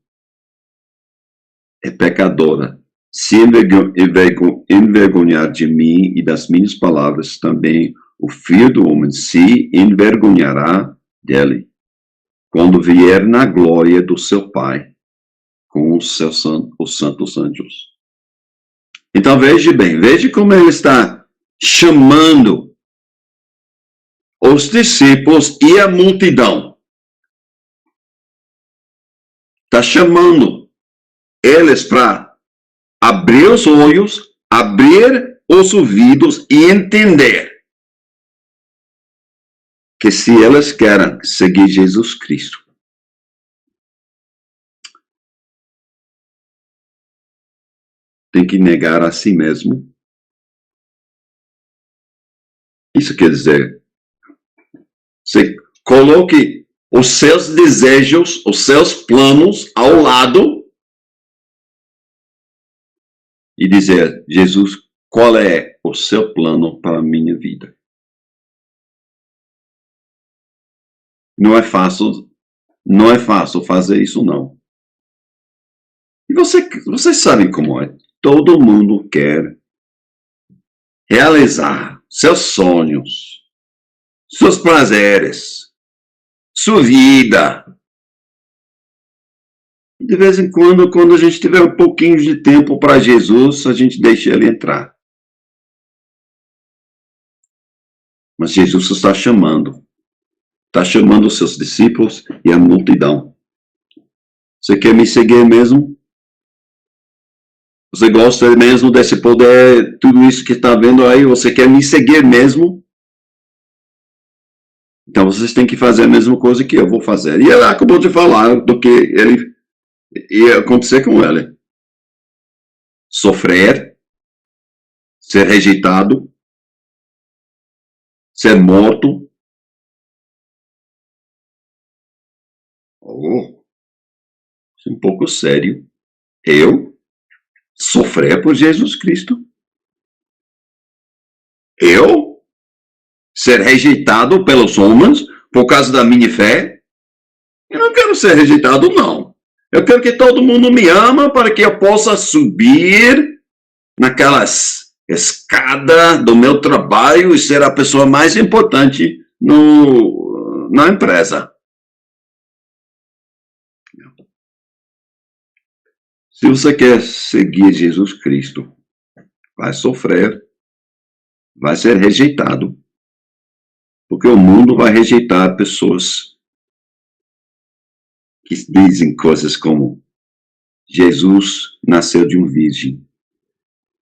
Speaker 1: é pecadora, se envergonhar de mim e das minhas palavras, também o Filho do Homem se envergonhará dele, quando vier na glória do seu Pai, com os santos anjos. Então veja bem, veja como ele está chamando os discípulos e a multidão. Está chamando eles para abrir os olhos, abrir os ouvidos e entender que se elas querem seguir Jesus Cristo, tem que negar a si mesmo. Isso quer dizer, você coloque os seus desejos, os seus planos ao lado e dizer: Jesus, qual é o seu plano para a minha vida? Não é fácil fazer isso, não. E vocês sabem como é. Todo mundo quer realizar seus sonhos, seus prazeres, sua vida. De vez em quando a gente tiver um pouquinho de tempo para Jesus, a gente deixa ele entrar. Mas Jesus está chamando os seus discípulos e a multidão. Você quer me seguir mesmo? Você gosta mesmo desse poder, tudo isso que está vendo aí? Você quer me seguir mesmo? Então vocês têm que fazer a mesma coisa que eu vou fazer. E ele acabou de falar do que ele ia acontecer com ele. Sofrer, ser rejeitado, ser morto. Oh, isso é um pouco sério. Eu sofrer por Jesus Cristo? Eu ser rejeitado pelos homens por causa da minha fé? Eu não quero ser rejeitado, não. Eu quero que todo mundo me ama para que eu possa subir naquelas escadas do meu trabalho e ser a pessoa mais importante na empresa. Se você quer seguir Jesus Cristo, vai sofrer, vai ser rejeitado, porque o mundo vai rejeitar pessoas que dizem coisas como: Jesus nasceu de um virgem,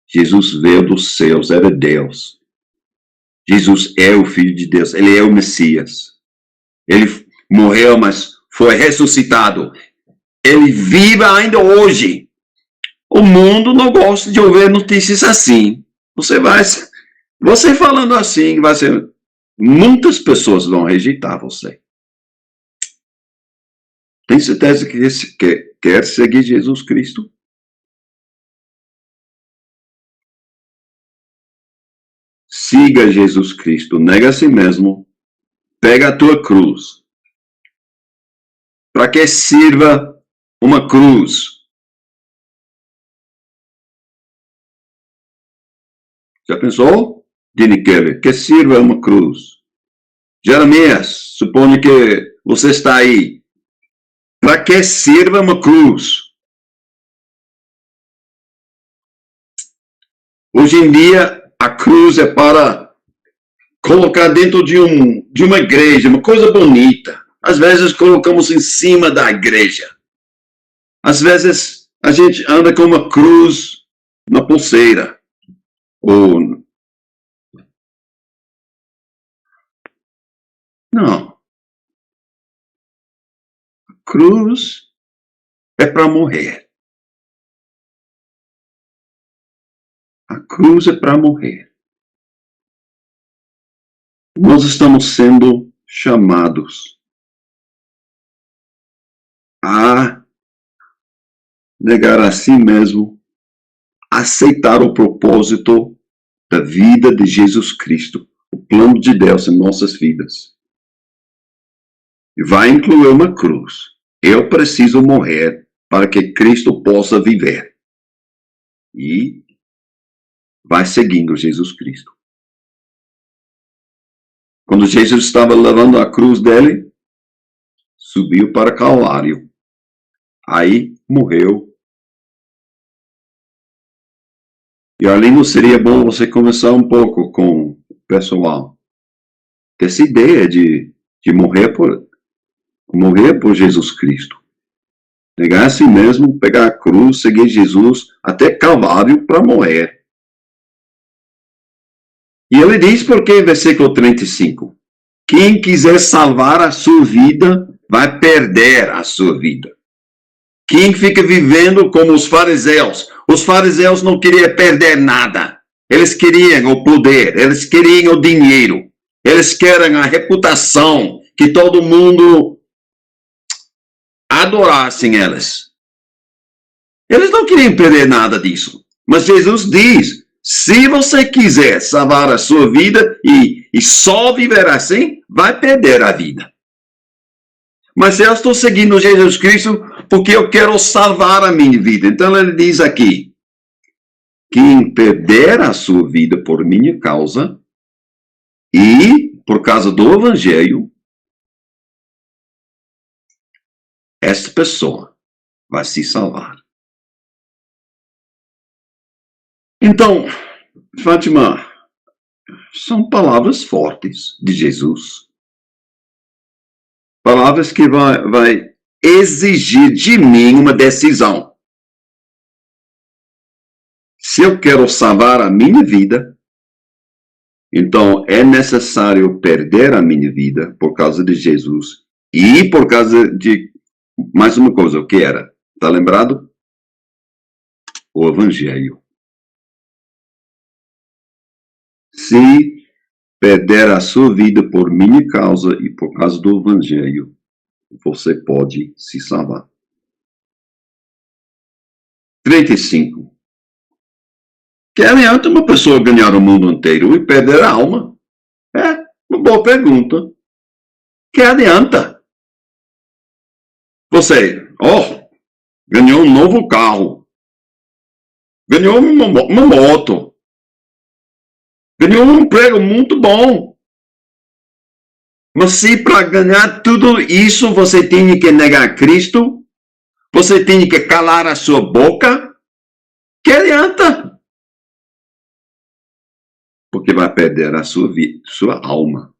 Speaker 1: Jesus veio dos céus, era Deus, Jesus é o Filho de Deus, ele é o Messias, ele morreu, mas foi ressuscitado, ele vive ainda hoje. O mundo não gosta de ouvir notícias assim. Você falando assim, muitas pessoas vão rejeitar você. Tem certeza que quer seguir Jesus Cristo? Siga Jesus Cristo, nega a si mesmo, pega a tua cruz. Para que sirva uma cruz? Já pensou? Dini Keller, que sirva uma cruz. Jeremias, suponho que você está aí. Para que sirva uma cruz? Hoje em dia, a cruz é para colocar dentro de uma igreja, uma coisa bonita. Às vezes colocamos em cima da igreja. Às vezes a gente anda com uma cruz na pulseira. Não. A cruz é para morrer. A cruz é para morrer. Nós estamos sendo chamados a negar a si mesmo, aceitar o propósito da vida de Jesus Cristo, o plano de Deus em nossas vidas. E vai incluir uma cruz. Eu preciso morrer para que Cristo possa viver. E vai seguindo Jesus Cristo. Quando Jesus estava levando a cruz dele, subiu para Calvário. Aí morreu. E ali não seria bom você conversar um pouco com o pessoal. Essa ideia de morrer por Jesus Cristo. Negar a si mesmo, pegar a cruz, seguir Jesus até Calvário para morrer. E ele diz porque, versículo 35, quem quiser salvar a sua vida, vai perder a sua vida. Quem fica vivendo como os fariseus não queriam perder nada. Eles queriam o poder, eles queriam o dinheiro, eles querem a reputação, que todo mundo adorassem elas. Eles não queriam perder nada disso. Mas Jesus diz, se você quiser salvar a sua vida e só viver assim, vai perder a vida. Mas eu estou seguindo Jesus Cristo porque eu quero salvar a minha vida. Então ele diz aqui, quem perder a sua vida por minha causa e por causa do Evangelho, essa pessoa vai se salvar. Então, Fátima, são palavras fortes de Jesus. Palavras que vai exigir de mim uma decisão. Se eu quero salvar a minha vida, então é necessário perder a minha vida por causa de Jesus e por causa de mais uma coisa, o que era? Está lembrado? O Evangelho. Se perder a sua vida por minha causa e por causa do Evangelho, você pode se salvar. 35. Que adianta uma pessoa ganhar o mundo inteiro e perder a alma? É uma boa pergunta. Que adianta? Você, ganhou um novo carro. Ganhou uma moto. Ganhou um emprego muito bom. Mas se para ganhar tudo isso você tem que negar Cristo, você tem que calar a sua boca, que adianta? Porque vai perder a sua vida, sua alma.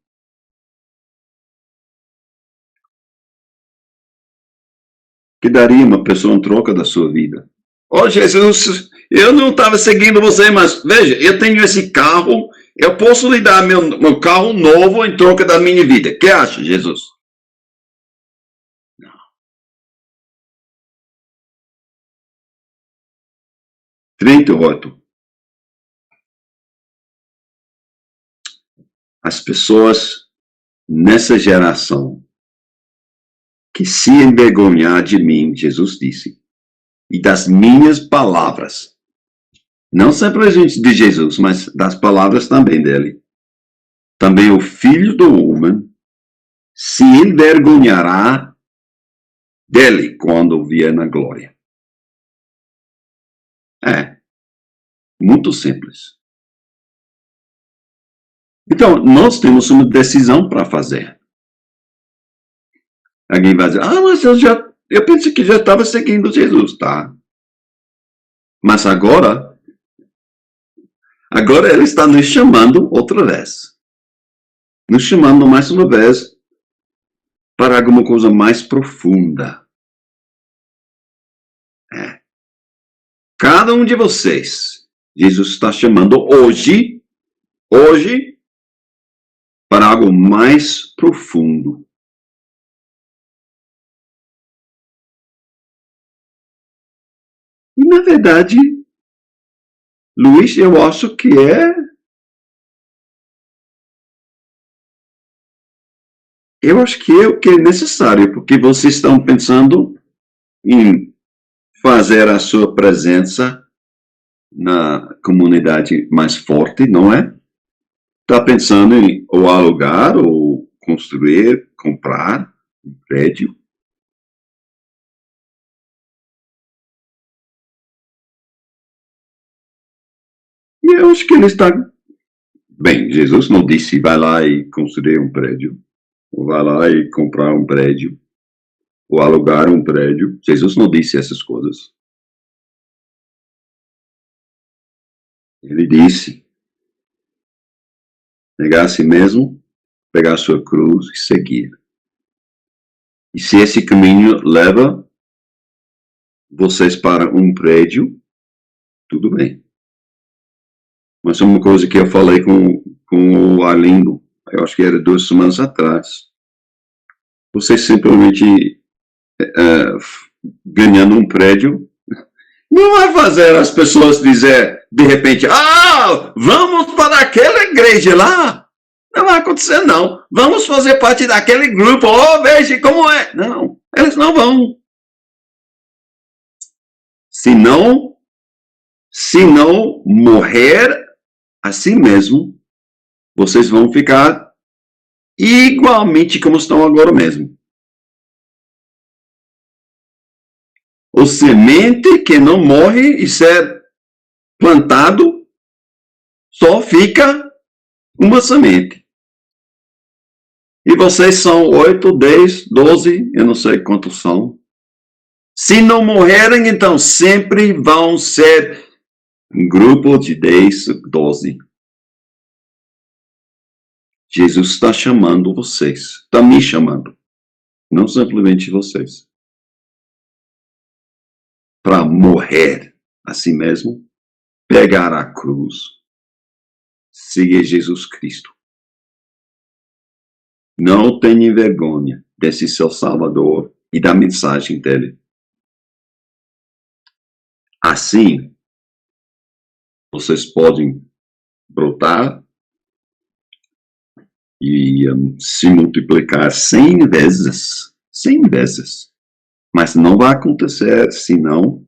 Speaker 1: Que daria uma pessoa em troca da sua vida? Jesus, eu não estava seguindo você, mas veja, eu tenho esse carro, eu posso lhe dar meu carro novo em troca da minha vida. O que acha, Jesus? Não. 38. As pessoas nessa geração que se envergonhar de mim, Jesus disse, e das minhas palavras, não simplesmente de Jesus, mas das palavras também dele, também o Filho do Homem se envergonhará dele quando vier na glória. É, muito simples. Então, nós temos uma decisão para fazer. Alguém vai dizer, mas eu pensei que já estava seguindo Jesus, tá? Mas agora ele está nos chamando outra vez. Nos chamando mais uma vez para alguma coisa mais profunda. É. Cada um de vocês, Jesus está chamando hoje, para algo mais profundo. E, na verdade, Luiz, eu acho que o que é necessário, porque vocês estão pensando em fazer a sua presença na comunidade mais forte, não é? Está pensando em ou alugar, ou construir, comprar um prédio. E eu acho que ele está... Bem, Jesus não disse vai lá e construir um prédio, ou vai lá e comprar um prédio, ou alugar um prédio. Jesus não disse essas coisas. Ele disse negar a si mesmo, pegar a sua cruz e seguir. E se esse caminho leva vocês para um prédio, tudo bem. Mas é uma coisa que eu falei com o Arlindo, eu acho que era 2 semanas atrás. Você simplesmente ganhando um prédio não vai fazer as pessoas dizer de repente, vamos para aquela igreja lá. Não vai acontecer, não. Vamos fazer parte daquele grupo. Veja como é. Não, eles não vão. Se não morrer assim mesmo, vocês vão ficar igualmente como estão agora mesmo. O semente que não morre e ser plantado só fica uma semente. E vocês são 8, 10, 12, eu não sei quantos são. Se não morrerem, então sempre vão ser um grupo de 10, 12. Jesus está chamando vocês, está me chamando, não simplesmente vocês, para morrer a si mesmo, pegar a cruz, seguir Jesus Cristo. Não tenham vergonha desse seu Salvador e da mensagem dele. Assim, vocês podem brotar e se multiplicar 100 vezes, 100 vezes. Mas não vai acontecer se não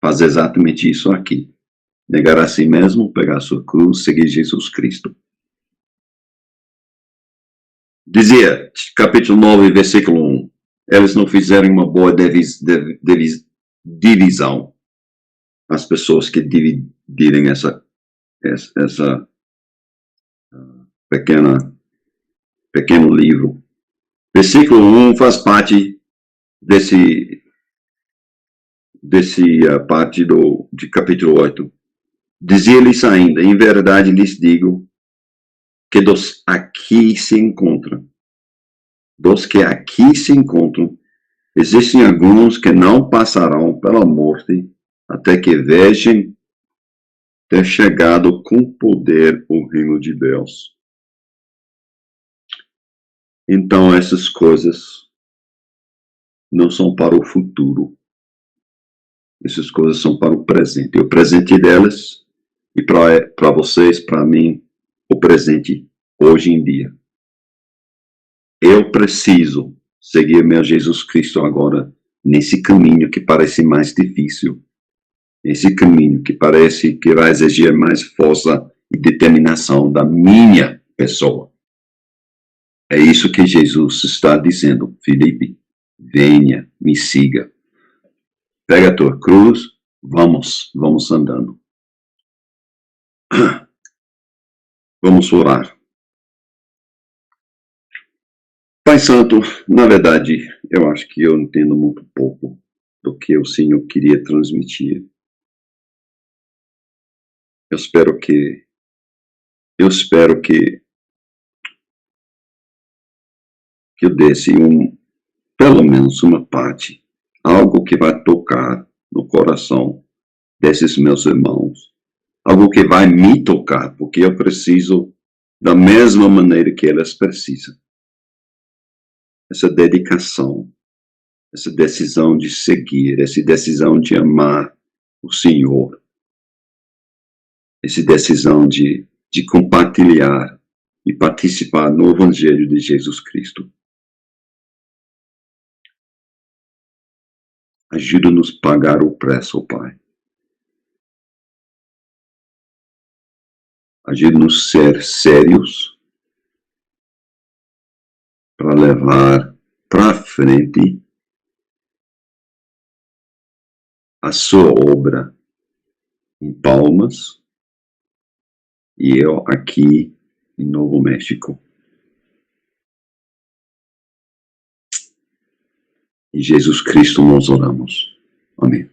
Speaker 1: fazer exatamente isso aqui. Negar a si mesmo, pegar a sua cruz, seguir Jesus Cristo. Dizia, capítulo 9, versículo 1, eles não fizeram uma boa divisão. As pessoas que dividirem essa pequeno livro. Versículo 1 faz parte desse parte de capítulo 8. Dizia-lhes ainda, em verdade lhes digo, que dos aqui se encontram, existem alguns que não passarão pela morte até que vejam ter chegado com poder o reino de Deus. Então essas coisas não são para o futuro. Essas coisas são para o presente. O presente delas, e para vocês, para mim, o presente hoje em dia. Eu preciso seguir meu Jesus Cristo agora nesse caminho que parece mais difícil. Esse caminho que parece que vai exigir mais força e determinação da minha pessoa. É isso que Jesus está dizendo. Filipe, venha, me siga. Pega a tua cruz, vamos andando. Vamos orar. Pai Santo, na verdade, eu acho que eu entendo muito pouco do que o Senhor queria transmitir. Eu espero que eu desse pelo menos uma parte, algo que vai tocar no coração desses meus irmãos, algo que vai me tocar, porque eu preciso da mesma maneira que elas precisam. Essa dedicação, essa decisão de seguir, essa decisão de amar o Senhor, essa decisão de compartilhar e participar no Evangelho de Jesus Cristo. Ajuda-nos a pagar o preço, Pai. Ajuda-nos a ser sérios para levar para frente a sua obra em Palmas e eu aqui em Novo México. Em Jesus Cristo nós oramos. Amém.